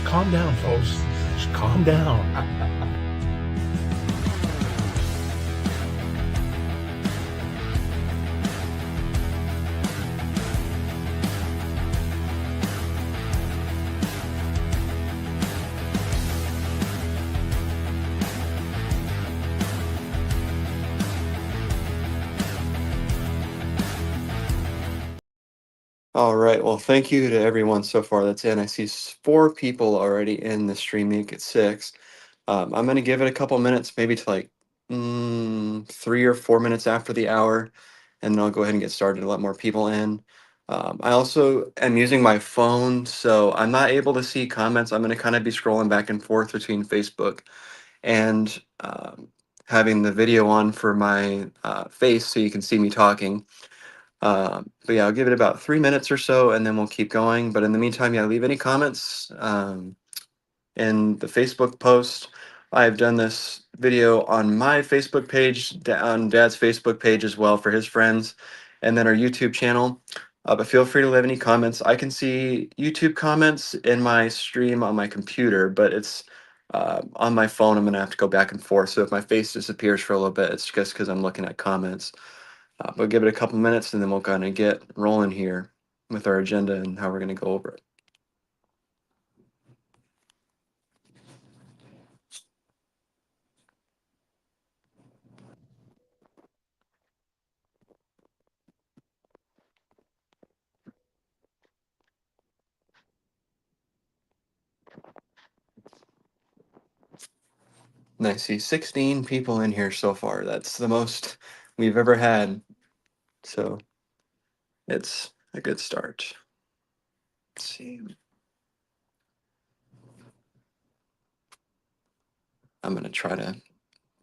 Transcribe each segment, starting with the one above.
Just calm down, folks. Just calm down. All right. Well, thank you to everyone so far that's in. I see four people already in the stream. Make it six. I'm going to give it a couple minutes, maybe to like 3 or 4 minutes after the hour, and then I'll go ahead and get started to let more people in. I also am using my phone, so I'm not able to see comments. I'm going to kind of be scrolling back and forth between Facebook and having the video on for my face so you can see me talking. But yeah, I'll give it about 3 minutes or so, and then we'll keep going. But in the meantime, yeah, leave any comments in the Facebook post. I've done this video on my Facebook page, on Dad's Facebook page as well for his friends, and then our YouTube channel. But feel free to leave any comments. I can see YouTube comments in my stream on my computer, but it's on my phone. I'm gonna have to go back and forth. So if my face disappears for a little bit, it's just because I'm looking at comments. We'll give it a couple minutes and then we'll kind of get rolling here with our agenda and how we're going to go over it. And I see 16 people in here so far. That's the most we've ever had. So it's a good start. Let's see. I'm going to try to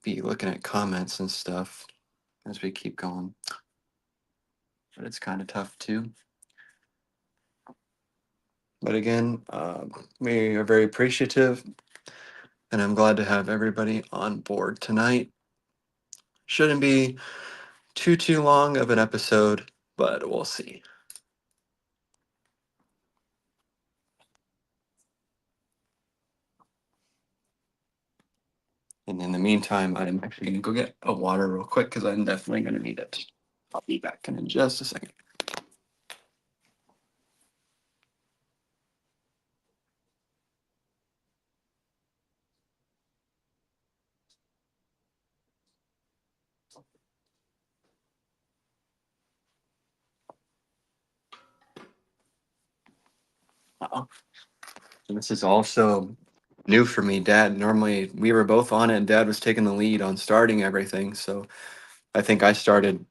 be looking at comments and stuff as we keep going. But it's kind of tough too. But again, we are very appreciative, and I'm glad to have everybody on board tonight. Shouldn't be too long of an episode, but we'll see. And in the meantime, I'm actually going to go get a water real quick because I'm definitely going to need it. I'll be back in just a second. Uh-oh. And this is also new for me. Dad, normally we were both on it, and Dad was taking the lead on starting everything. So I think I started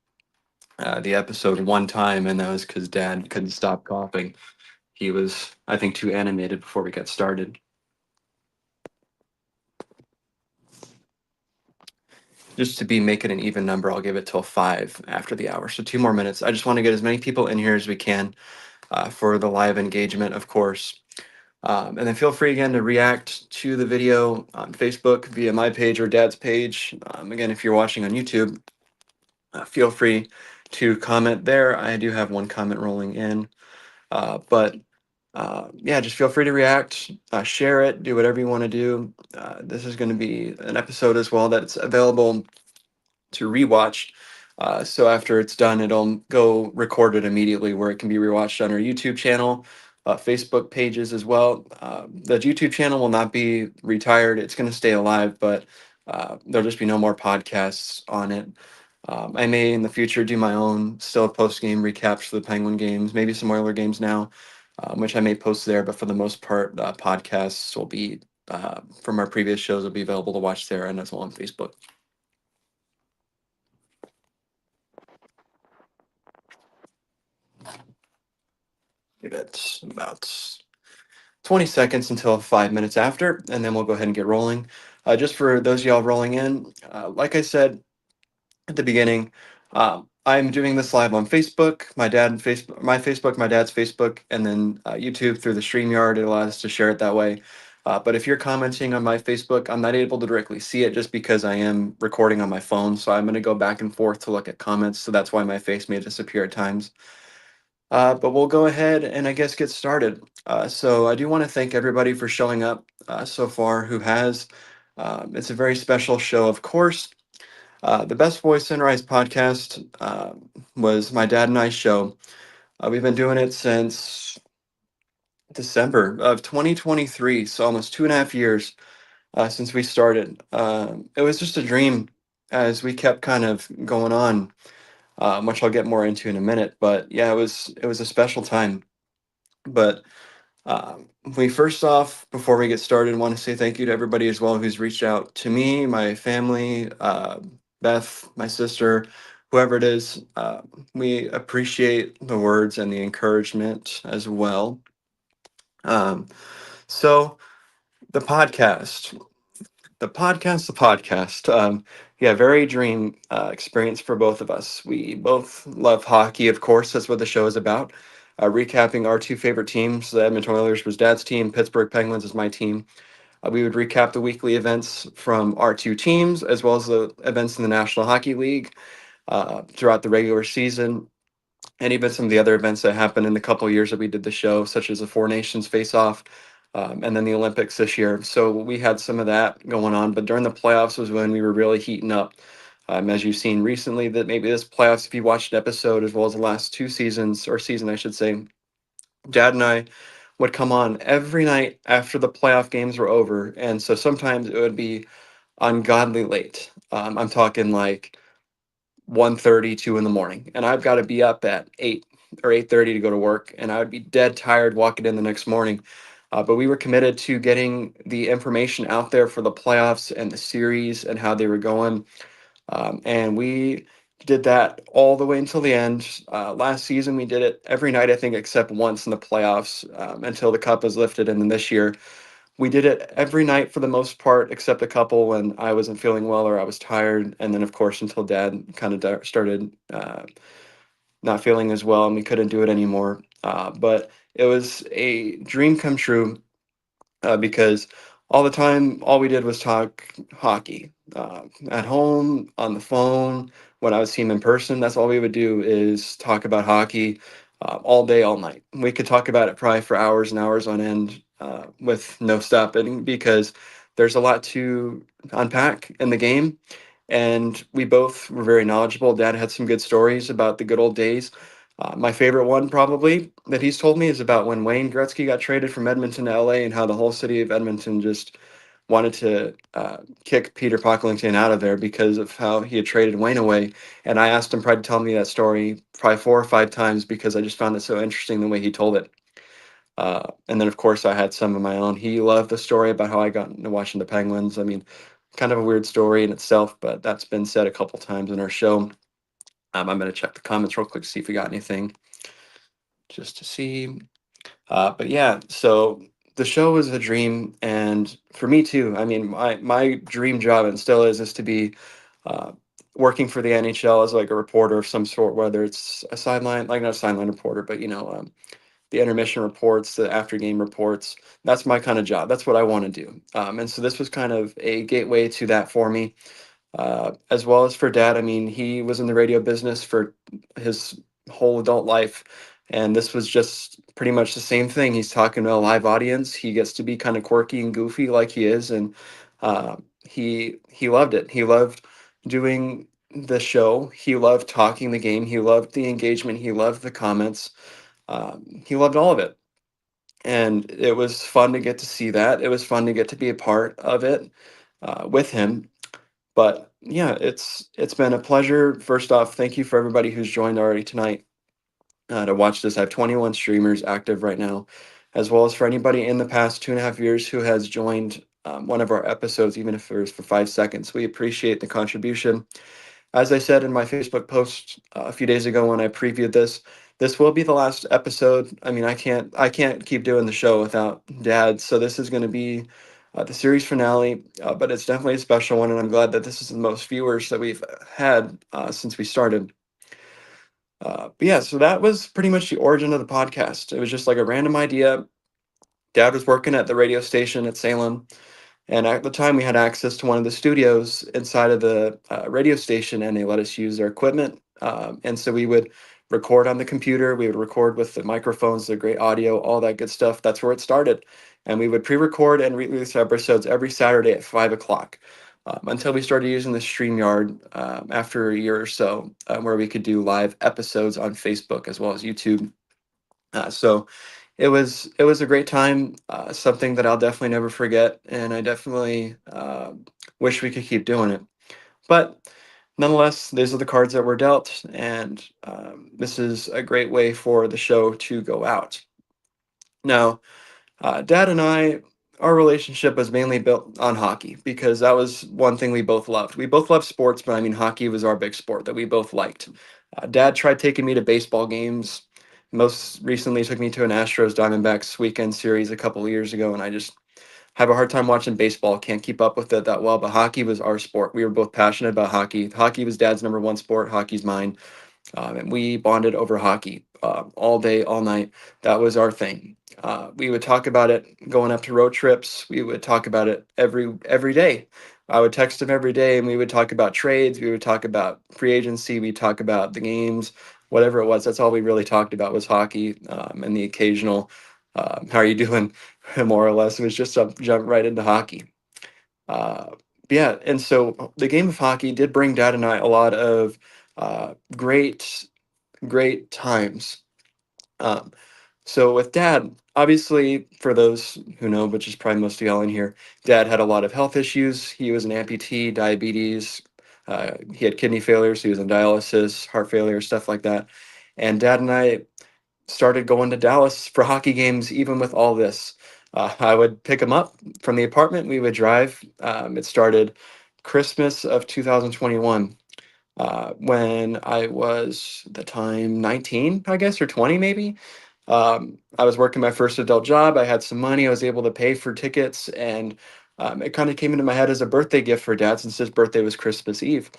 the episode one time, and that was because Dad couldn't stop coughing. He was, I think, too animated before we got started. Just to be making an even number, I'll give it till 5 after the hour. So 2 more minutes. I just want to get as many people in here as we can for the live engagement, of course. And then feel free again to react to the video on Facebook via my page or Dad's page. Again, if you're watching on YouTube, feel free to comment there. I do have one comment rolling in. But yeah, just feel free to react, share it, do whatever you want to do. This is going to be an episode as well that's available to rewatch. So after it's done, it'll go recorded immediately where it can be rewatched on our YouTube channel, Facebook pages as well. The YouTube channel will not be retired. It's going to stay alive, but there'll just be no more podcasts on it. I may in the future do my own still post game recaps for the Penguin games, maybe some Oiler games now, which I may post there. But for the most part, podcasts will be from our previous shows will be available to watch there and as well on Facebook. Give it about 20 seconds until 5 minutes after, and then we'll go ahead and get rolling. Just for those of y'all rolling in, like I said at the beginning, I'm doing this live on Facebook, my Facebook, my dad's Facebook, and then YouTube through the StreamYard. It allows us to share it that way. But if you're commenting on my Facebook, I'm not able to directly see it just because I am recording on my phone. So I'm going to go back and forth to look at comments. So that's why my face may disappear at times. But we'll go ahead and I guess get started. So I do want to thank everybody for showing up so far who has. It's a very special show, of course. The Best Voice Sunrise podcast was my dad and I show. We've been doing it since December of 2023, so almost 2.5 years since we started. It was just a dream as we kept kind of going on, which I'll get more into in a minute. But yeah, it was a special time. But we first off, before we get started, want to say thank you to everybody as well who's reached out to me, my family, Beth, my sister, whoever it is. We appreciate the words and the encouragement as well. Um, so the podcast, the podcast. Yeah, very dream experience for both of us. We both love hockey, of course. That's what the show is about. Recapping our two favorite teams. The Edmonton Oilers was Dad's team. Pittsburgh Penguins is my team. We would recap the weekly events from our two teams, as well as the events in the National Hockey League throughout the regular season, and even some of the other events that happened in the couple years that we did the show, such as the Four Nations Face Off, and then the Olympics this year. So we had some of that going on, but during the playoffs was when we were really heating up. As you've seen recently, that maybe this playoffs, if you watched an episode as well as the last two seasons, or season, I should say, Dad and I would come on every night after the playoff games were over. And so sometimes it would be ungodly late. I'm talking like 1:30, 2 in the morning, and I've got to be up at 8 or 8:30 to go to work, and I would be dead tired walking in the next morning. But we were committed to getting the information out there for the playoffs and the series and how they were going. And we did that all the way until the end. Last season, we did it every night, I think, except once in the playoffs until the cup was lifted. And then this year, we did it every night for the most part, except a couple when I wasn't feeling well or I was tired. And then, of course, until Dad kind of started not feeling as well and we couldn't do it anymore. But it was a dream come true because all the time, all we did was talk hockey at home, on the phone. When I would see him in person, that's all we would do is talk about hockey all day, all night. We could talk about it probably for hours and hours on end with no stopping because there's a lot to unpack in the game. And we both were very knowledgeable. Dad had some good stories about the good old days. My favorite one, probably, that he's told me is about when Wayne Gretzky got traded from Edmonton to LA and how the whole city of Edmonton just wanted to kick Peter Pocklington out of there because of how he had traded Wayne away. And I asked him probably to tell me that story probably 4 or 5 times because I just found it so interesting the way he told it. And then, of course, I had some of my own. He loved the story about how I got into watching the Penguins. I mean, kind of a weird story in itself, but that's been said a couple times in our show. I'm going to check the comments real quick to see if we got anything just to see. But yeah, so the show was a dream, and for me too. I mean, my dream job and still is to be uh, working for the NHL as like a reporter of some sort, whether it's a sideline, like not a sideline reporter, but the intermission reports, the after game reports. That's my kind of job. That's what I want to do. And so this was kind of a gateway to that for me, as well as for Dad. I mean, he was in the radio business for his whole adult life, and this was just pretty much the same thing. He's talking to a live audience. He gets to be kind of quirky and goofy like he is, and he loved it. He loved doing the show. He loved talking the game. He loved the engagement. He loved the comments. He loved all of it. And it was fun to get to see that. It was fun to get to be a part of it with him. But yeah, it's been a pleasure. First off, thank you for everybody who's joined already tonight to watch this. I have 21 streamers active right now, as well as for anybody in the past 2.5 years who has joined one of our episodes, even if it was for 5 seconds. We appreciate the contribution. As I said in my Facebook post a few days ago when I previewed this, this will be the last episode. I mean, I can't keep doing the show without Dad. So this is going to be the series finale, but it's definitely a special one, and I'm glad that this is the most viewers that we've had since we started. But yeah, so that was pretty much the origin of the podcast. It was just like a random idea. Dad was working at the radio station at Salem, and at the time, we had access to one of the studios inside of the radio station, and they let us use their equipment. And so we would record on the computer. We would record with the microphones, the great audio, all that good stuff. That's where it started. And we would pre-record and release episodes every Saturday at 5 o'clock. Until we started using the StreamYard after a year or so, where we could do live episodes on Facebook as well as YouTube. So it was a great time, something that I'll definitely never forget, and I definitely wish we could keep doing it. But nonetheless, these are the cards that were dealt, and this is a great way for the show to go out. Now, Dad and I, our relationship was mainly built on hockey because that was one thing we both loved. We both loved sports, but I mean, hockey was our big sport that we both liked. Dad tried taking me to baseball games. Most recently, took me to an Astros Diamondbacks weekend series a couple of years ago, and I just have a hard time watching baseball. Can't keep up with it that well. But hockey was our sport. We were both passionate about hockey. Hockey was Dad's number one sport. Hockey's mine, and we bonded over hockey all day, all night. That was our thing. We would talk about it going up to road trips. We would talk about it every day. I would text him every day, and we would talk about trades. We would talk about free agency. We talk about the games, whatever it was. That's all we really talked about was hockey, and the occasional "How are you doing?" more or less. It was just a jump right into hockey. Uh, yeah, and so the game of hockey did bring Dad and I a lot of great times. Um, so with Dad, obviously, for those who know, which is probably most of y'all in here, Dad had a lot of health issues. He was an amputee, diabetes. He had kidney failure, so he was on dialysis, heart failure, stuff like that. And Dad and I started going to Dallas for hockey games, even with all this. I would pick him up from the apartment. We would drive. It started Christmas of 2021 when I was at the time 19, I guess, or 20 maybe. I was working my first adult job. I had some money. I was able to pay for tickets, and it kind of came into my head as a birthday gift for Dad since his birthday was Christmas Eve.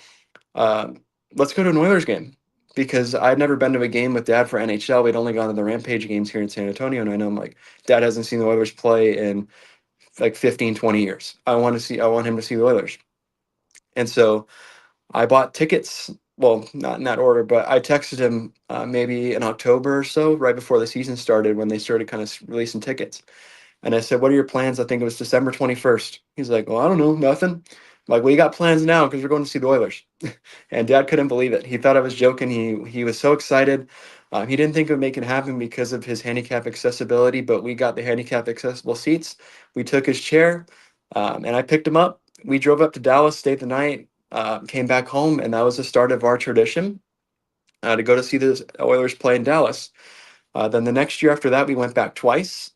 Um, let's go to an Oilers game because I'd never been to a game with Dad for NHL. We'd only gone to the Rampage games here in San Antonio, and I know I'm like, Dad hasn't seen the Oilers play in like 15, 20 years. I want him to see the Oilers. And so I bought tickets. Well, not in that order, but I texted him maybe in October or so, right before the season started, when they started kind of releasing tickets. And I said, "What are your plans?" I think it was December 21st. He's like, "Well, I don't know, nothing." I'm like, "Well, you got plans now because we're going to see the Oilers." And Dad couldn't believe it. He thought I was joking. He was so excited. He didn't think it would make it happen because of his handicap accessibility, but we got the handicap accessible seats. We took his chair, and I picked him up. We drove up to Dallas, stayed the night, came back home, and that was the start of our tradition to go to see the Oilers play in Dallas. Then the next year after that, we went back twice.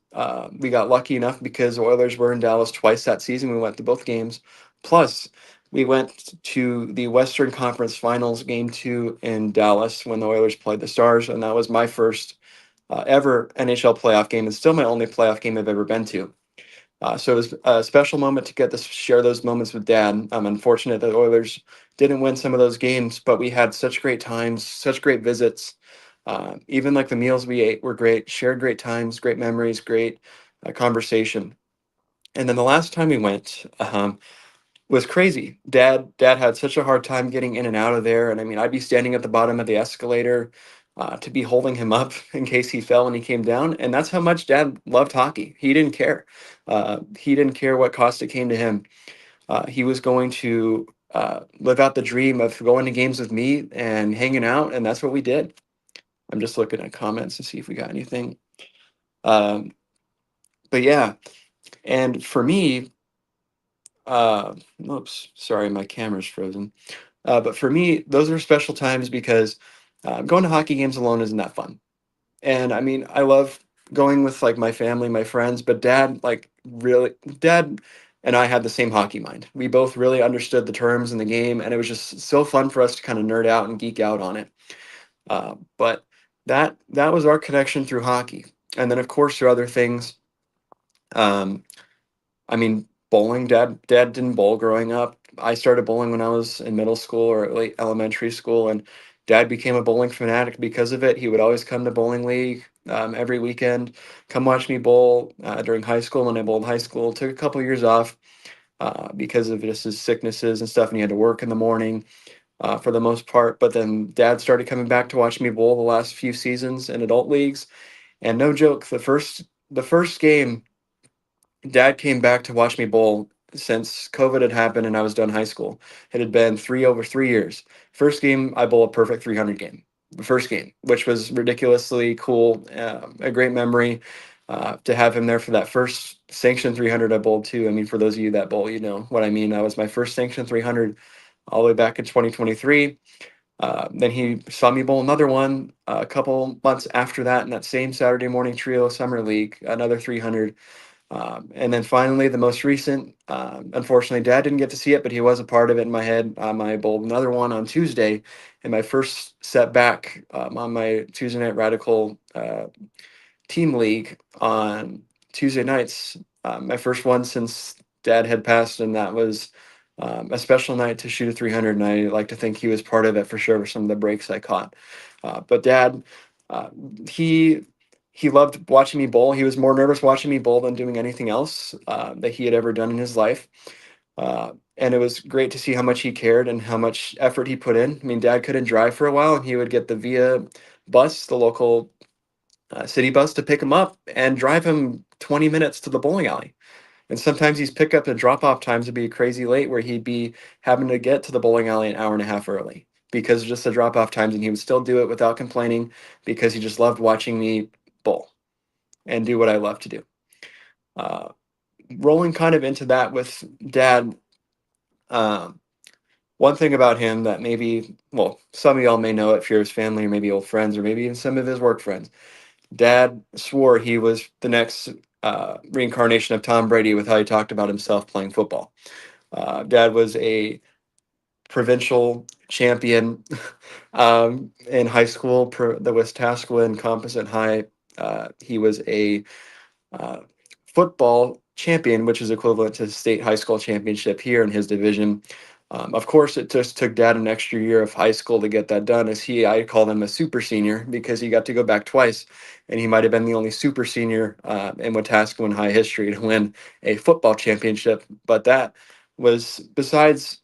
We got lucky enough because the Oilers were in Dallas twice that season. We went to both games. Plus, we went to the Western Conference Finals game two in Dallas when the Oilers played the Stars, and that was my first ever NHL playoff game, and still my only playoff game I've ever been to. So it was a special moment to get to share those moments with Dad. I'm unfortunate that the Oilers didn't win some of those games, but we had such great times, such great visits. Even like the meals we ate were great, shared great times, great memories, great conversation. And then the last time we went, was crazy. Dad had such a hard time getting in and out of there, and I mean, I'd be standing at the bottom of the escalator to be holding him up in case he fell and he came down. And that's how much Dad loved hockey. He didn't care. He didn't care what cost it came to him. He was going to live out the dream of going to games with me and hanging out, and that's what we did. I'm just looking at comments to see if we got anything. Um, but yeah, and for me, oops, sorry, my camera's frozen. But for me, those are special times because going to hockey games alone isn't that fun. And I mean, I love going with like my family, my friends, but Dad and I had the same hockey mind. We both really understood the terms in the game, and it was just so fun for us to kind of nerd out and geek out on it. But that was our connection through hockey, and then of course through other things. Um, I mean, bowling. Dad didn't bowl growing up. I started bowling when I was in middle school or late elementary school, and Dad became a bowling fanatic because of it. He would always come to bowling league every weekend, come watch me bowl during high school. When I bowled high school, took a couple years off because of just his sicknesses and stuff, and he had to work in the morning. for the most part. But then Dad started coming back to watch me bowl the last few seasons in adult leagues. And no joke, the first game Dad came back to watch me bowl since COVID had happened and I was done high school. It had been over 3 years. First game, I bowl a perfect 300 game. The first game, which was ridiculously cool, a great memory to have him there for that first sanctioned 300 I bowled too. I mean, for those of you that bowl, you know what I mean. That was my first sanctioned 300 all the way back in 2023. Then he saw me bowl another one a couple months after that in that same Saturday morning trio summer league, another 300. And then finally, the most recent, unfortunately, Dad didn't get to see it, but he was a part of it in my head. I bowled another one on Tuesday, and my first set back on my Tuesday night radical team league on Tuesday nights. My first one since Dad had passed, and that was a special night to shoot a 300. And I like to think he was part of it for sure with some of the breaks I caught. But Dad, uh, he he loved watching me bowl. He was more nervous watching me bowl than doing anything else that he had ever done in his life. And it was great to see how much he cared and how much effort he put in. I mean, Dad couldn't drive for a while, and he would get the Via bus, the local city bus, to pick him up and drive him 20 minutes to the bowling alley. And sometimes these pickup and drop off times would be crazy late, where he'd be having to get to the bowling alley an hour and a half early because of just the drop off times. And he would still do it without complaining because he just loved watching me bowl and do what I love to do. Uh, Rolling kind of into that with Dad, um, one thing about him that maybe, well, some of y'all may know it if you're his family or maybe old friends or maybe even some of his work friends. Dad swore he was the next reincarnation of Tom Brady with how he talked about himself playing football. Dad was a provincial champion in high school, the Westasquin Composite High. He was a uh, football champion, which is equivalent to state high school championship here in his division. Of course, it just took Dad an extra year of high school to get that done. I call him a super senior because he got to go back twice, and he might have been the only super senior in Wetaskiwin High history to win a football championship. But that was besides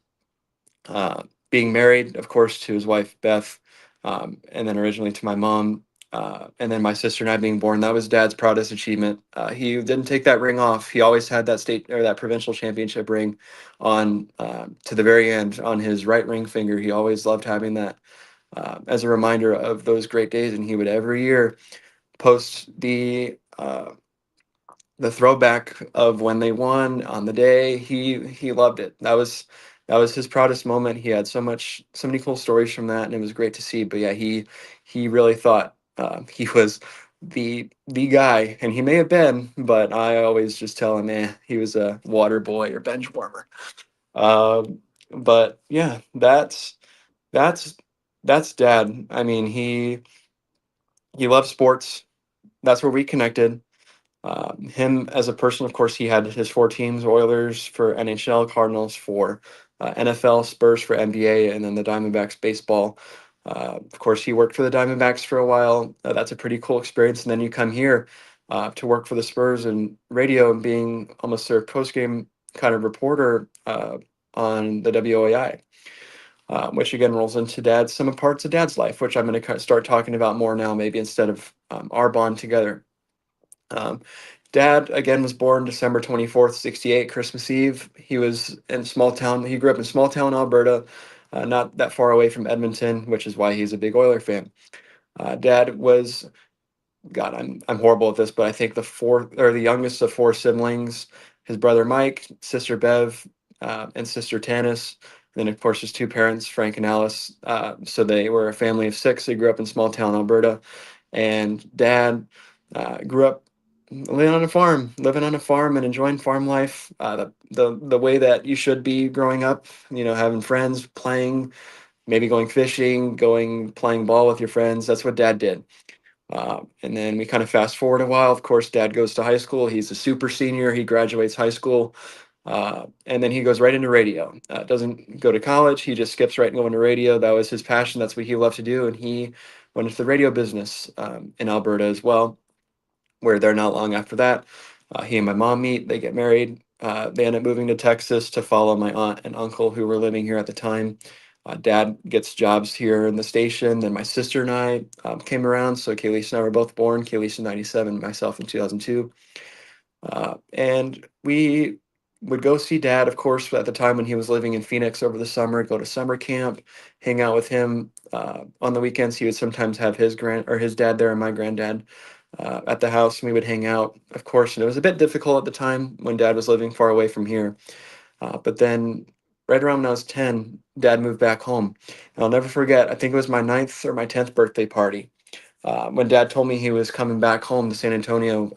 uh, being married, of course, to his wife Beth, and then originally to my mom, and then my sister and I being born. That was Dad's proudest achievement. He didn't take that ring off. He always had that state or that provincial championship ring on to the very end on his right ring finger. He always loved having that as a reminder of those great days, and he would every year post the throwback of when they won on the day. He loved it. That was his proudest moment. He had so many cool stories from that, and it was great to see. But yeah, he really thought he was the guy, and he may have been, but I always just tell him, he was a water boy or bench warmer. But yeah, that's that's Dad. I mean, he loved sports. That's where we connected. Him as a person, of course, he had his four teams: Oilers for NHL, Cardinals for NFL, Spurs for NBA, and then the Diamondbacks baseball. Of course, he worked for the Diamondbacks for a while. That's a pretty cool experience. And then you come here to work for the Spurs and radio and being almost their post game kind of reporter on the WOAI. Which again rolls into some parts of Dad's life, which I'm going to start talking about more now, maybe instead of our bond together. Um, Dad again was born December 24th, 68, Christmas Eve. He was in small town. He grew up in small town Alberta, not that far away from Edmonton, which is why he's a big Oiler fan. Dad was, God, I'm horrible at this, but I think the youngest of four siblings. His brother Mike, sister Bev, and sister Tanis. Then of course his two parents, Frank and Alice. So they were a family of six. They grew up in small town Alberta, and Dad grew up living on a farm and enjoying farm life. The way that you should be growing up. Having friends, playing, maybe going fishing, going playing ball with your friends. That's what Dad did. And then we kind of fast forward a while. Of course, Dad goes to high school. He's a super senior. He graduates high school. And then he goes right into radio. Doesn't go to college. He just skips right and go into radio. That was his passion. That's what he loved to do. And he went into the radio business in Alberta as well, where they're not long after that. He and my mom meet. They get married. They end up moving to Texas to follow my aunt and uncle who were living here at the time. Dad gets jobs here in the station. Then my sister and I came around. So Kayleigh and I were both born. Kayleigh in 97, myself in 2002. And we would go see dad, of course, at the time when he was living in Phoenix over the summer, go to summer camp, hang out with him. On the weekends, he would sometimes have his dad there and my granddad at the house, and we would hang out, of course. And it was a bit difficult at the time when dad was living far away from here. But then, right around when I was 10, dad moved back home. And I'll never forget, I think it was my ninth or my 10th birthday party. When dad told me he was coming back home to San Antonio,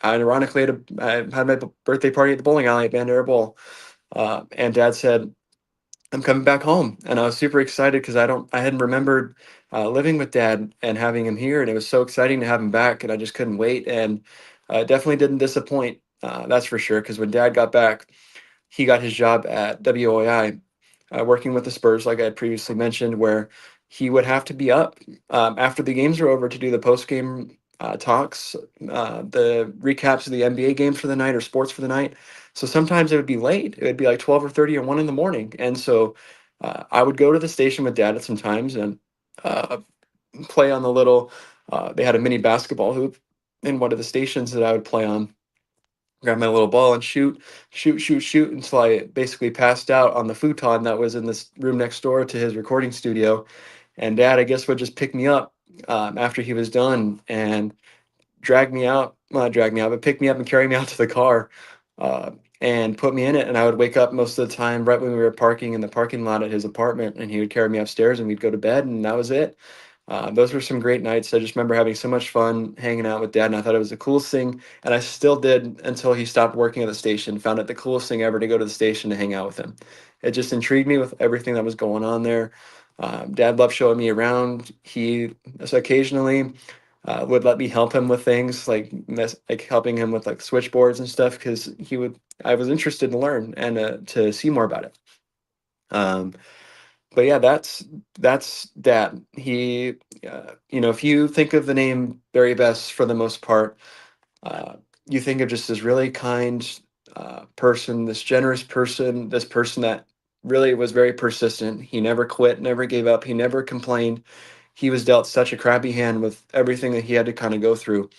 ironically, I had my birthday party at the bowling alley at Bandera Bowl. And dad said, I'm coming back home. And I was super excited because I hadn't remembered living with dad and having him here. And it was so exciting to have him back. And I just couldn't wait. And it definitely didn't disappoint. That's for sure. Because when dad got back, he got his job at WOI, working with the Spurs, like I had previously mentioned, where he would have to be up after the games were over to do the post game talks, the recaps of the NBA games for the night or sports for the night. So sometimes it would be late. It would be like 12 or 30 or 1 in the morning. And so I would go to the station with dad at some times and uh, play on the little, they had a mini basketball hoop in one of the stations that I would play on, grab my little ball and shoot until I basically passed out on the futon that was in this room next door to his recording studio. And dad, I guess, would just pick me up after he was done and drag me out, but pick me up and carry me out to the car uh, and put me in it. And I would wake up most of the time right when we were parking in the parking lot at his apartment, and he would carry me upstairs and we'd go to bed, and that was it. Those were some great nights. I just remember having so much fun hanging out with dad, and I thought it was the coolest thing. And I still did until he stopped working at the station. Found it the coolest thing ever to go to the station to hang out with him. It just intrigued me with everything that was going on there. Dad loved showing me around. He so occasionally would let me help him with things like helping him with like switchboards and stuff because he would. I was interested to learn and to see more about it. Um, but yeah, that's dad. If you think of the name Barry Best for the most part, uh, you think of just this really kind person, this generous person, this person that really was very persistent. He never quit, never gave up, he never complained. He was dealt such a crappy hand with everything that he had to kind of go through,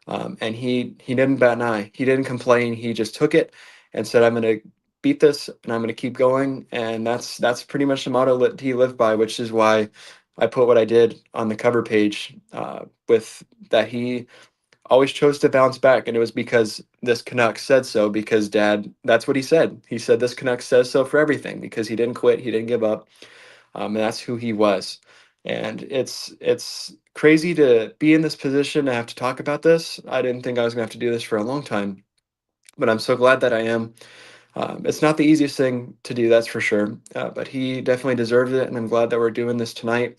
and he didn't bat an eye. He didn't complain. He just took it and said, "I'm going to beat this, and I'm going to keep going." And that's pretty much the motto that he lived by, which is why I put what I did on the cover page with that he always chose to bounce back, and it was because this Canuck said so. Because Dad, that's what he said. He said this Canuck says so for everything because he didn't quit, he didn't give up, and that's who he was. And it's crazy to be in this position to have to talk about this. I didn't think I was gonna have to do this for a long time, but I'm so glad that I am. It's not the easiest thing to do, that's for sure. But he definitely deserved it, and I'm glad that we're doing this tonight.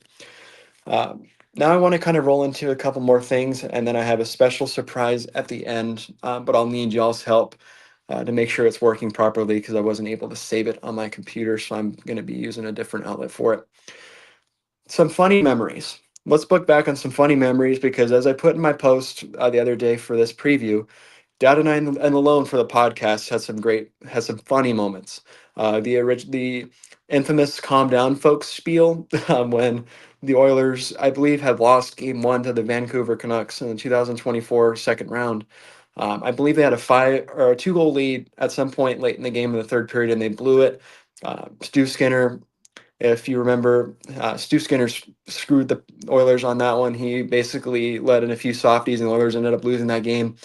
Now I want to kind of roll into a couple more things, and then I have a special surprise at the end. But I'll need y'all's help to make sure it's working properly because I wasn't able to save it on my computer, so I'm going to be using a different outlet for it. Some funny memories. Let's look back on some funny memories because as I put in my post the other day for this preview, Dad and I and Alone for the podcast had some funny moments. The infamous "Calm down, folks" spiel when the Oilers, I believe, had lost Game One to the Vancouver Canucks in the 2024 second round. I believe they had a 2 goal lead at some point late in the game in the third period, and they blew it. Stu Skinner, if you remember, Stu Skinner screwed the Oilers on that one. He basically let in a few softies, and the Oilers ended up losing that game.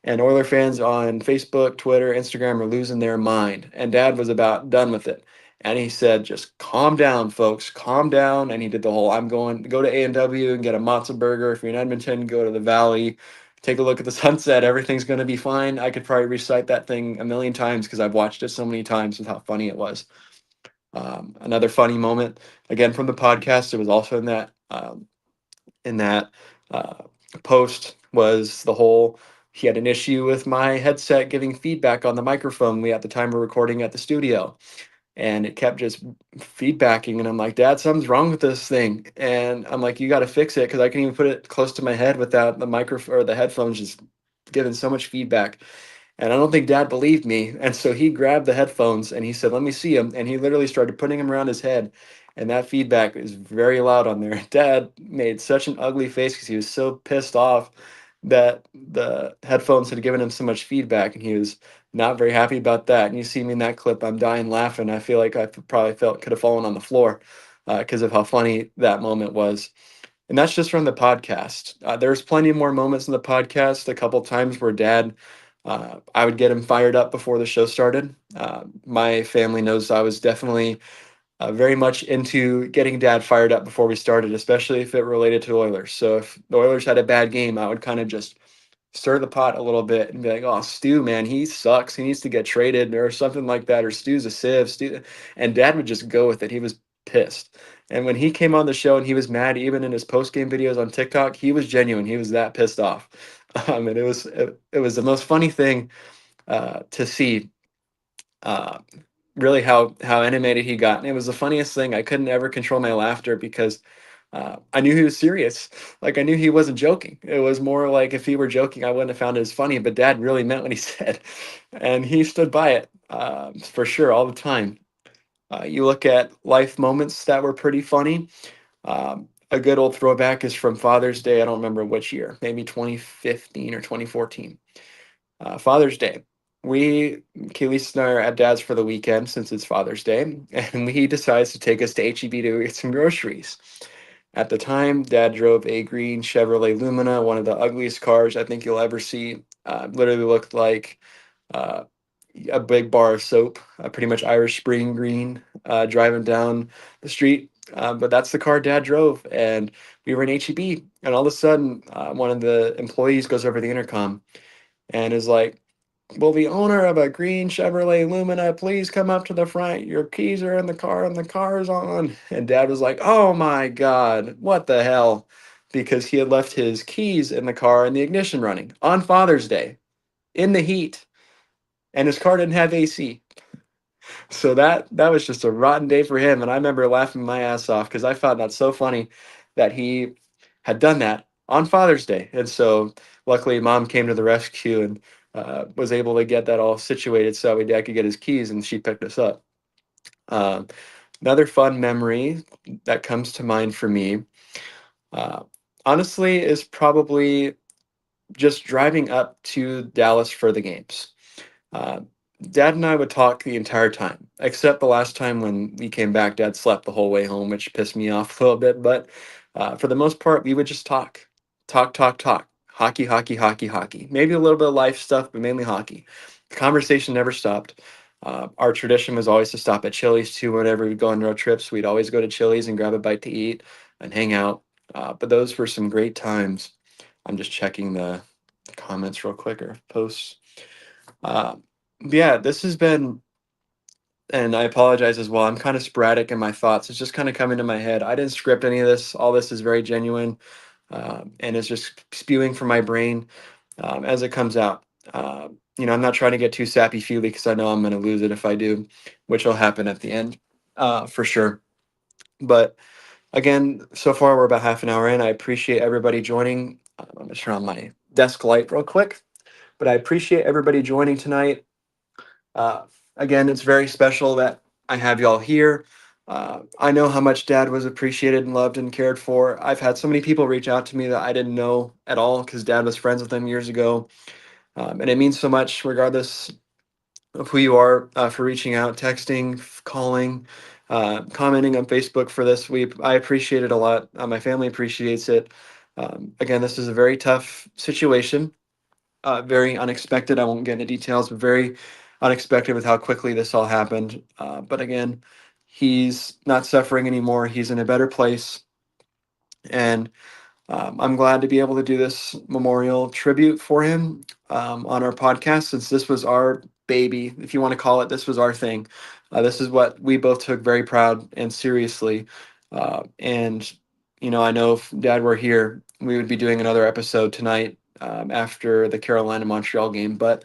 And Oiler fans on Facebook, Twitter, Instagram are losing their mind. And Dad was about done with it. And he said, "Just calm down, folks. Calm down." And he did the whole, "I'm going to go to A&W and get a matzo burger. If you're in Edmonton, go to the Valley. Take a look at the sunset. Everything's going to be fine." I could probably recite that thing a million times because I've watched it so many times with how funny it was. Another funny moment, again from the podcast, it was also in that uh, post, was the whole he had an issue with my headset giving feedback on the microphone we at the time were recording at the studio, and it kept just feedbacking, and I'm like, "Dad, something's wrong with this thing." And I'm like, "You got to fix it," because I can even put it close to my head without the microphone or the headphones just giving so much feedback. And I don't think dad believed me. And so he grabbed the headphones and he said, "Let me see them." And he literally started putting them around his head. and that feedback is very loud on there. Dad made such an ugly face because he was so pissed off that the headphones had given him so much feedback, and he was not very happy about that. And you see me in that clip, I'm dying laughing. I feel like probably felt could have fallen on the floor because of how funny that moment was. And that's just from the podcast. There's plenty more moments in the podcast. A couple times where Dad, I would get him fired up before the show started. My family knows I was definitely very much into getting Dad fired up before we started, especially if it related to Oilers. So if the Oilers had a bad game, I would kind of just stir the pot a little bit and be like, "Oh, Stu, man, he sucks. He needs to get traded or something like that." Or Stu's a sieve. Stu, and Dad would just go with it. He was pissed. And when he came on the show and he was mad, even in his post game videos on TikTok, he was genuine. He was that pissed off. And it was the most funny thing to see. Uh, Really how animated he got. And it was the funniest thing. I couldn't ever control my laughter because I knew he was serious. Like I knew he wasn't joking. It was more like if he were joking, I wouldn't have found it as funny. But Dad really meant what he said, and he stood by it for sure all the time. You look at life moments that were pretty funny. A good old throwback is from Father's Day. I don't remember which year, maybe 2015 or 2014. Father's Day. Keeley and I are at Dad's for the weekend since it's Father's Day, and he decides to take us to HEB to get some groceries. At the time, Dad drove a green Chevrolet Lumina, one of the ugliest cars I think you'll ever see. Literally looked like uh, a big bar of soap, pretty much Irish Spring green, driving down the street. But that's the car Dad drove, and we were in HEB, and all of a sudden, one of the employees goes over the intercom and is like, "Will the owner of a green Chevrolet Lumina please come up to the front? Your keys are in the car and the car's on." And Dad was like, "Oh my God, what the hell?" Because he had left his keys in the car and the ignition running on Father's Day in the heat, and his car didn't have AC. So that was just a rotten day for him. And I remember laughing my ass off because I found that so funny that he had done that on Father's Day. And so luckily, Mom came to the rescue and was able to get that all situated so we Dad could get his keys, and she picked us up. Um, Another fun memory that comes to mind for me, uh, honestly, is probably just driving up to Dallas for the games. Uh, Dad and I would talk the entire time, except the last time when we came back. Dad slept the whole way home, which pissed me off a little bit. But for the most part, we would just talk, talk, talk, talk. Hockey, hockey, hockey, hockey. Maybe a little bit of life stuff, but mainly hockey. The conversation never stopped. Our tradition was always to stop at Chili's too. Whenever we'd go on road trips, we'd always go to Chili's and grab a bite to eat and hang out. But those were some great times. I'm just checking the comments real quick or posts. Uh, yeah, this has been, and I apologize as well. I'm kind of sporadic in my thoughts. It's just kind of coming to my head. I didn't script any of this. All this is very genuine, and it's just spewing from my brain as it comes out. I'm not trying to get too sappy feely because I know I'm going to lose it if I do, which will happen at the end for sure. But again, so far we're about half an hour in. I appreciate everybody joining. I'm going to turn on my desk light real quick, but I appreciate everybody joining tonight. Uh, Again, it's very special that I have y'all here. I know how much Dad was appreciated and loved and cared for. I've had so many people reach out to me that I didn't know at all because Dad was friends with them years ago. And it means so much, regardless of who you are, for reaching out, texting, calling, commenting on Facebook for this. I appreciate it a lot. My family appreciates it. Again, this is a very tough situation, very unexpected. I won't get into details, but very unexpected with how quickly this all happened. But again, he's not suffering anymore. He's in a better place. And I'm glad to be able to do this memorial tribute for him on our podcast, since this was our baby, if you want to call it. This was our thing. This is what we both took very proud and seriously. And, I know if Dad were here, we would be doing another episode tonight after the Carolina Montreal game. But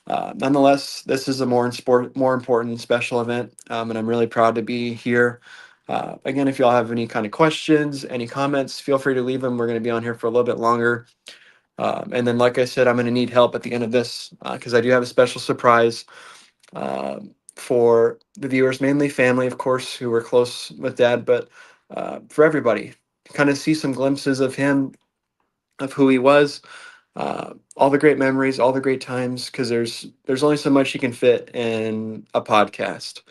nonetheless, this is a more important, special event, and I'm really proud to be here. Again, if y'all have any kind of questions, any comments, feel free to leave them. We're going to be on here for a little bit longer. And then, like I said, I'm going to need help at the end of this because I do have a special surprise. for the viewers, mainly family, of course, who were close with Dad, but for everybody, kind of see some glimpses of him, of who he was, all the great memories, all the great times, because there's only so much you can fit in a podcast.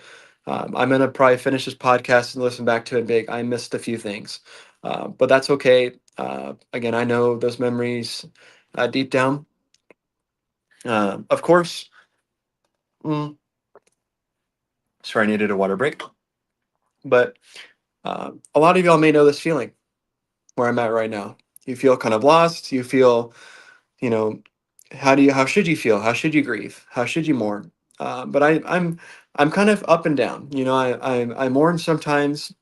I'm gonna probably finish this podcast and listen back to it big. I missed a few things, but that's okay. Again, I know those memories deep down. Of course, mm, sorry, I needed a water break. But a lot of y'all may know this feeling where I'm at right now. You feel kind of lost. You feel, you know, how should you feel? How should you grieve? How should you mourn? But I'm kind of up and down. I mourn sometimes,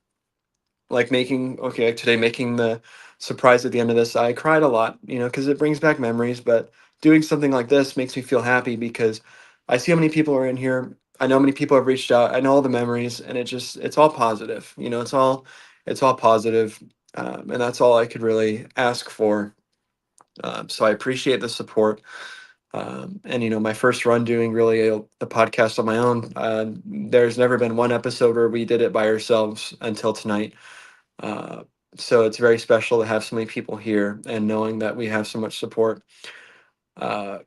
like making okay like today, making the surprise at the end of this. I cried a lot, because it brings back memories. But doing something like this makes me feel happy because I see how many people are in here. I know how many people have reached out. I know all the memories, and it's all positive. It's all positive. And that's all I could really ask for. So I appreciate the support. And my first run doing really the podcast on my own, there's never been one episode where we did it by ourselves until tonight. uh, so it's very special to have so many people here and knowing that we have so much support. Uh,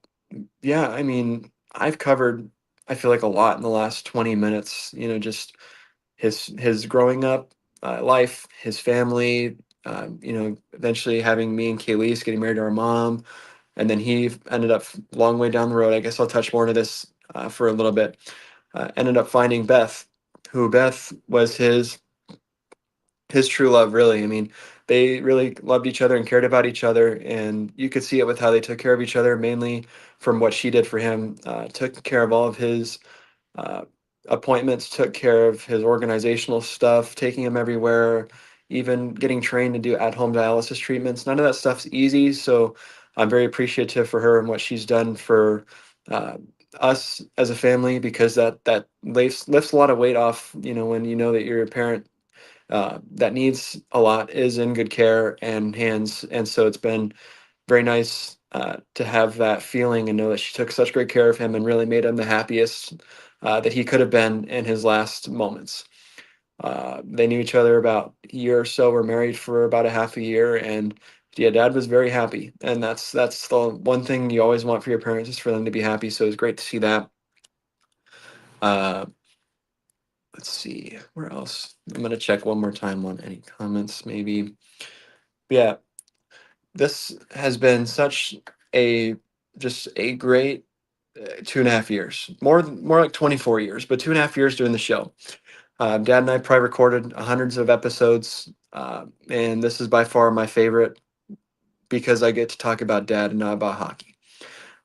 yeah, I mean, I've covered, I feel like, a lot in the last 20 minutes, just his growing up life, his family, eventually having me and Kaylee's getting married to our mom. And then he ended up a long way down the road. I guess I'll touch more into this for a little bit. Ended up finding Beth, who Beth was his true love, really. I mean, they really loved each other and cared about each other, and you could see it with how they took care of each other, mainly from what she did for him. Took care of all of his uh, appointments, took care of his organizational stuff, taking him everywhere, even getting trained to do at-home dialysis treatments. None of that stuff's easy, so I'm very appreciative for her and what she's done for uh, us as a family, because that lifts a lot of weight off. When you know that your parent that needs a lot is in good care and hands. And so it's been very nice to have that feeling and know that she took such great care of him and really made him the happiest that he could have been in his last moments. They knew each other about a year or so, were married for about a half a year, and yeah, Dad was very happy. And that's the one thing you always want for your parents, is for them to be happy. So it's great to see that. Uh, let's see, where else? I'm gonna check one more time on any comments, maybe. Yeah, this has been such a just a great 2.5 years, more like 24 years, but 2.5 years doing the show. Dad and I probably recorded hundreds of episodes, and this is by far my favorite because I get to talk about Dad and not about hockey.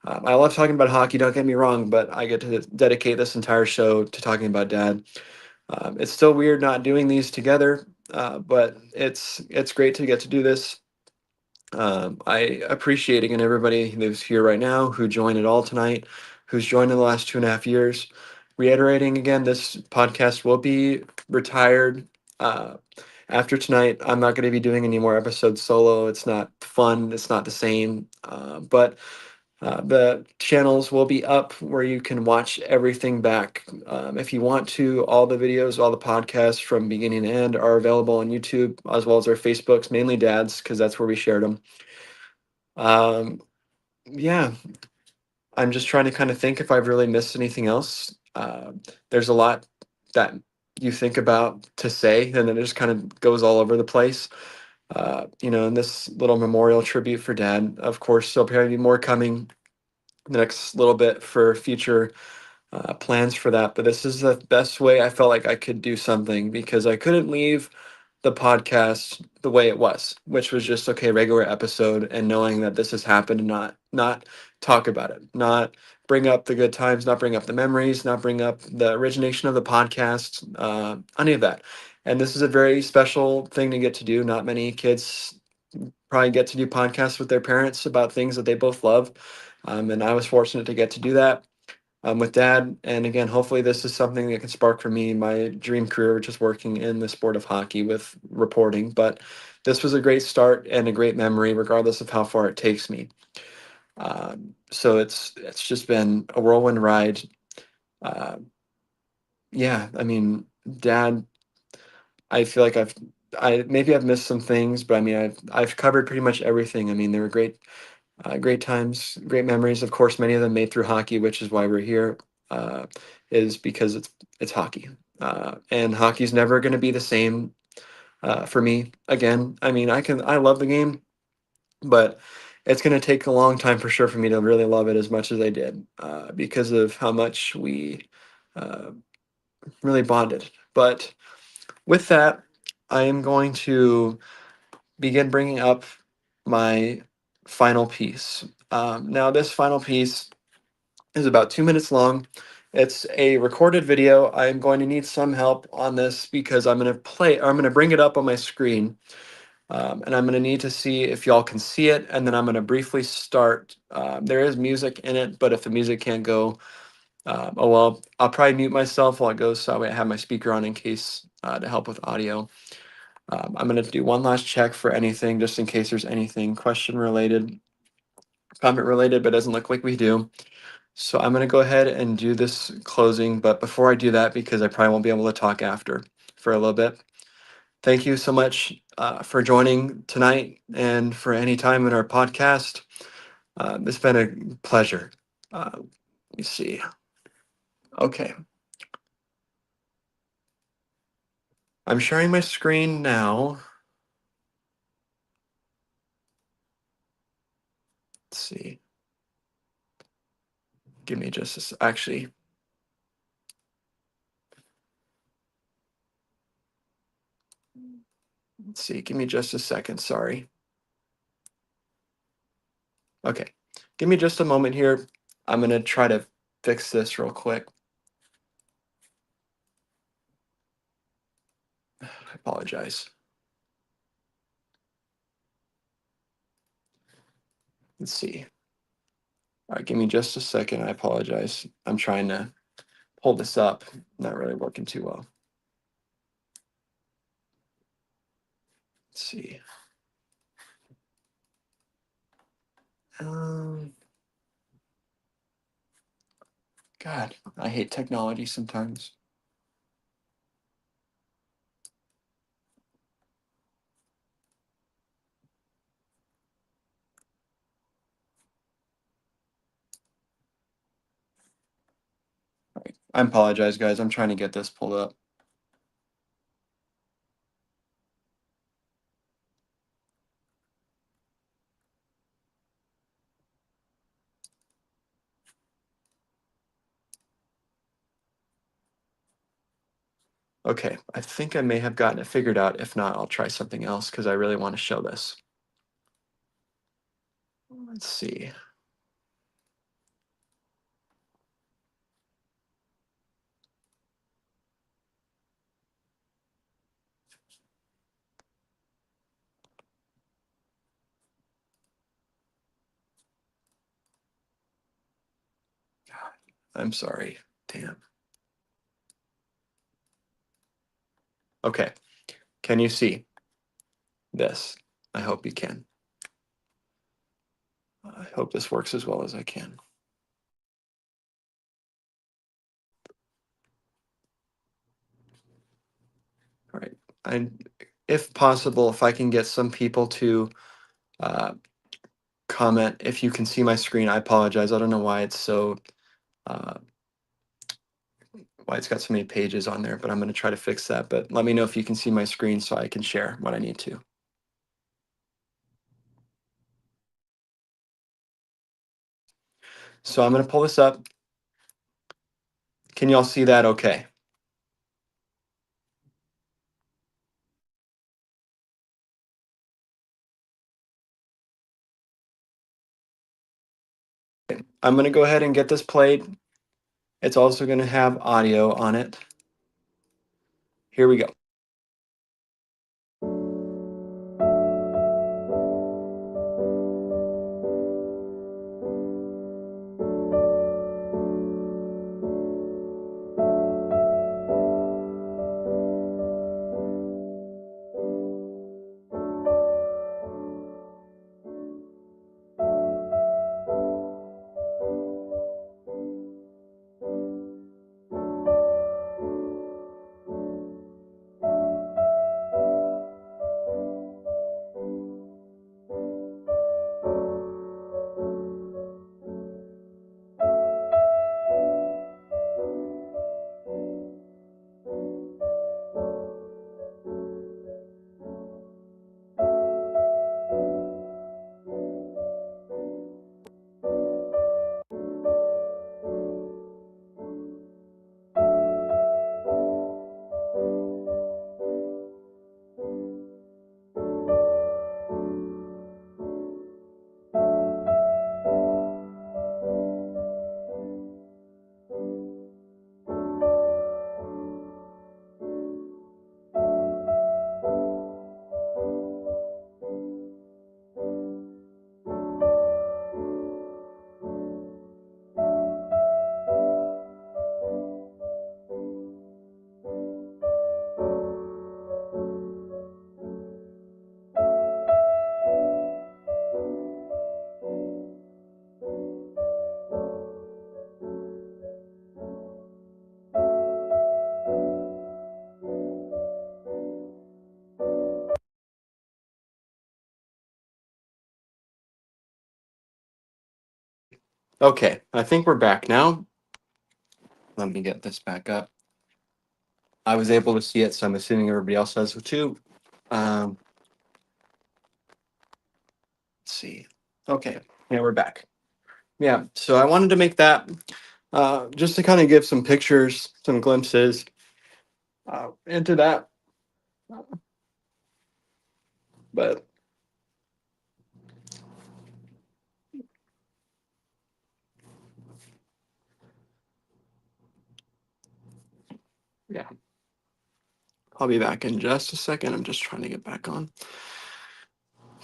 I love talking about hockey, don't get me wrong, but I get to dedicate this entire show to talking about Dad. It's still weird not doing these together, but it's great to get to do this. I appreciate, again, everybody who's here right now, who joined it all tonight, who's joined in the last 2.5 years. Reiterating again, this podcast will be retired after tonight. I'm not going to be doing any more episodes solo. It's not fun. It's not the same. But the channels will be up where you can watch everything back. If you want to, all the videos, all the podcasts from beginning to end are available on YouTube, as well as our Facebooks, mainly Dad's, because that's where we shared them. Um, yeah, I'm just trying to kind of think if I've really missed anything else. There's a lot that you think about to say, and then it just kind of goes all over the place. And this little memorial tribute for Dad, of course, there'll probably be more coming the next little bit for future plans for that. But this is the best way I felt like I could do something, because I couldn't leave the podcast the way it was, which was just okay, regular episode, and knowing that this has happened, and not talk about it, not bring up the good times, not bring up the memories, not bring up the origination of the podcast, any of that. And this is a very special thing to get to do. Not many kids probably get to do podcasts with their parents about things that they both love. And I was fortunate to get to do that with Dad. And again, hopefully, this is something that can spark for me my dream career, which is working in the sport of hockey with reporting. But this was a great start and a great memory, regardless of how far it takes me. So it's just been a whirlwind ride. Uh, Yeah, I mean, dad, I feel like I've missed some things, but I mean, I've covered pretty much everything. I mean, they were great times, great memories. Of course, many of them made through hockey, which is why we're here, uh, is because it's hockey. And hockey's never going to be the same for me again. I mean, I love the game, but it's going to take a long time for sure for me to really love it as much as I did because of how much we uh, really bonded. But with that, I am going to begin bringing up my final piece. Now, this final piece is about 2 minutes long. It's a recorded video. I'm going to need some help on this because I'm going to bring it up on my screen. And I'm going to need to see if y'all can see it. And then I'm going to briefly start. There is music in it, but if the music can't go, oh well, I'll probably mute myself while it goes so I have my speaker on in case to help with audio. I'm going to do one last check for anything, just in case there's anything question related, comment related, but it doesn't look like we do. So I'm going to go ahead and do this closing. But before I do that, because I probably won't be able to talk after for a little bit, thank you so much for joining tonight and for any time in our podcast. It's been a pleasure. Let me see. Okay. I'm sharing my screen now. Let's see. Give me just actually, let's see. Give me just a second. Sorry. Okay. Give me just a moment here. I'm going to try to fix this real quick. I apologize. Let's see. All right, give me just a second. I apologize. I'm trying to pull this up. Not really working too well. Let's see. Um, God, I hate technology sometimes. All right. I apologize, guys. I'm trying to get this pulled up. Okay, I think I may have gotten it figured out. If not, I'll try something else because I really want to show this. Let's see. God, I'm sorry. Damn. Okay, can you see this? I hope you can. I hope this works as well as I can. All right. And if possible, if I can get some people to uh, comment if you can see my screen. I apologize. I don't know uh, why it's got so many pages on there, but I'm going to try to fix that. But let me know if you can see my screen so I can share what I need to. So I'm going to pull this up. Can y'all see that okay? I'm going to go ahead and get this played. It's also going to have audio on it. Here we go. Okay, I think we're back now. Let me get this back up. I was able to see it, so I'm assuming everybody else has it too. Let's see. Okay, yeah, we're back. Yeah, so I wanted to make that just to kind of give some pictures, some glimpses into that. But yeah, I'll be back in just a second. I'm just trying to get back on.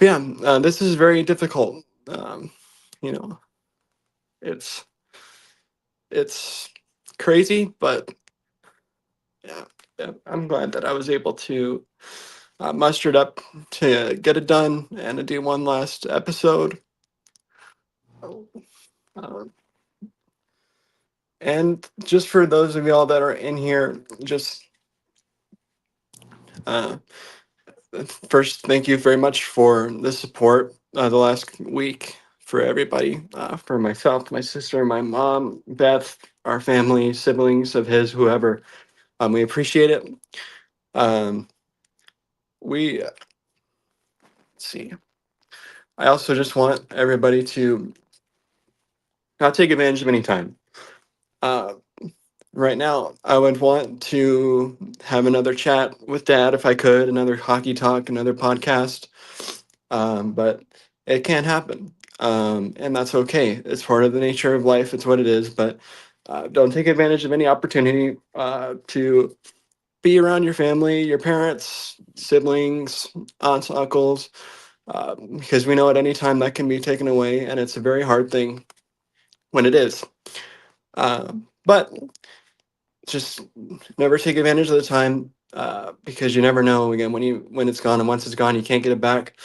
Yeah, this is very difficult. You know, it's it's crazy, but yeah, yeah, I'm glad that I was able to muster it up to get it done and to do one last episode. Uh, and just for those of y'all that are in here, just uh, first, thank you very much for the support the last week for everybody, for myself, my sister, my mom, Beth, our family, siblings of his, whoever. We appreciate it. Um, let's see. I also just want everybody to not take advantage of any time. Uh, right now, I would want to have another chat with Dad if I could, another hockey talk, another podcast. But it can't happen. And that's okay. It's part of the nature of life. It's what it is. But don't take advantage of any opportunity to be around your family, your parents, siblings, aunts, uncles, because we know at any time that can be taken away, and it's a very hard thing when it is. But just never take advantage of the time because you never know again when it's gone, and once it's gone, you can't get it back.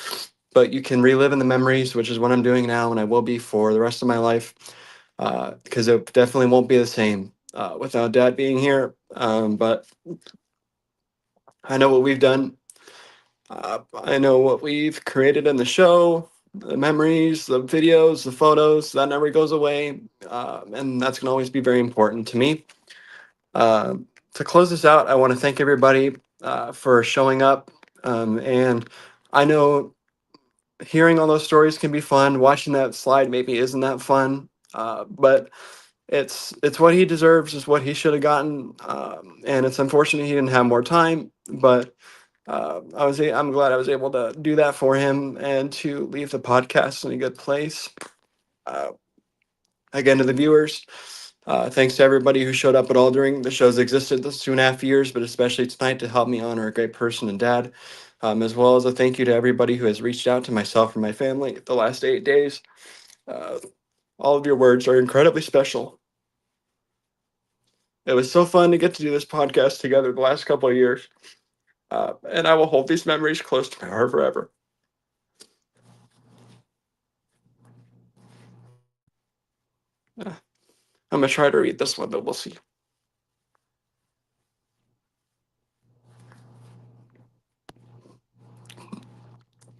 But you can relive in the memories, which is what I'm doing now, and I will be for the rest of my life because it definitely won't be the same without Dad being here. But I know what we've done. I know what we've created in the show, the memories, the videos, the photos. That never goes away, and that's gonna always be very important to me. Uh, to close this out, I want to thank everybody for showing up. And I know hearing all those stories can be fun. Watching that slide maybe isn't that fun, but it's what he deserves. Is what he should have gotten. And it's unfortunate he didn't have more time, but I'm glad I was able to do that for him and to leave the podcast in a good place. Uh, Again, to the viewers, thanks to everybody who showed up at all during the show's existence 2.5 years, but especially tonight to help me honor a great person and Dad, as well as a thank you to everybody who has reached out to myself and my family the last 8 days. Uh, all of your words are incredibly special. It was so fun to get to do this podcast together the last couple of years, and I will hold these memories close to my heart forever. I'm gonna try to read this one, but we'll see.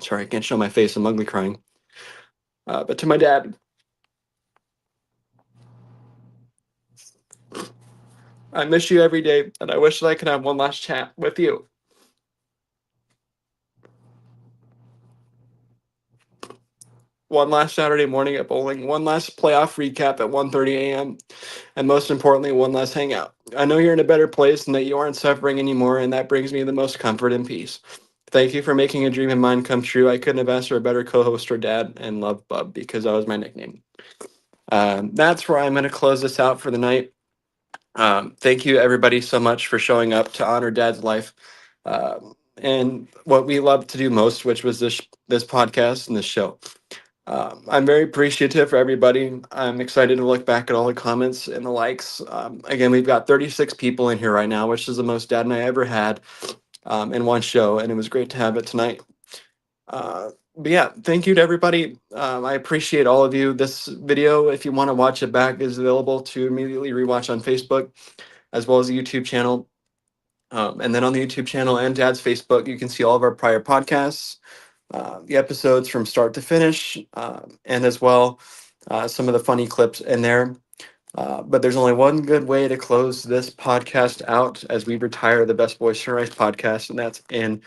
Sorry, I can't show my face. I'm ugly crying. But to my dad, I miss you every day, and I wish that I could have one last chat with you. One last Saturday morning at bowling, one last playoff recap at 1:30 a.m., and most importantly, one last hangout. I know you're in a better place and that you aren't suffering anymore, and that brings me the most comfort and peace. Thank you for making a dream of mine come true. I couldn't have asked for a better co-host or dad, and love Bub because that was my nickname. That's where I'm going to close this out for the night. Thank you, everybody, so much for showing up to honor Dad's life and what we love to do most, which was this podcast and this show. I'm very appreciative for everybody. I'm excited to look back at all the comments and the likes. Again, we've got 36 people in here right now, which is the most Dad and I ever had in one show, and it was great to have it tonight. But yeah, thank you to everybody. I appreciate all of you. This video, if you want to watch it back, is available to immediately rewatch on Facebook, as well as the YouTube channel. And then on the YouTube channel and Dad's Facebook, you can see all of our prior podcasts, the episodes from start to finish, and as well some of the funny clips in there. But there's only one good way to close this podcast out as we retire the Best Boy Sunrise podcast, and that's in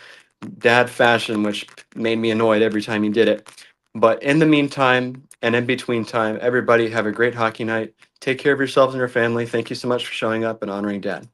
dad fashion, which made me annoyed every time he did it. But in the meantime and in between time, everybody have a great hockey night. Take care of yourselves and your family. Thank you so much for showing up and honoring dad.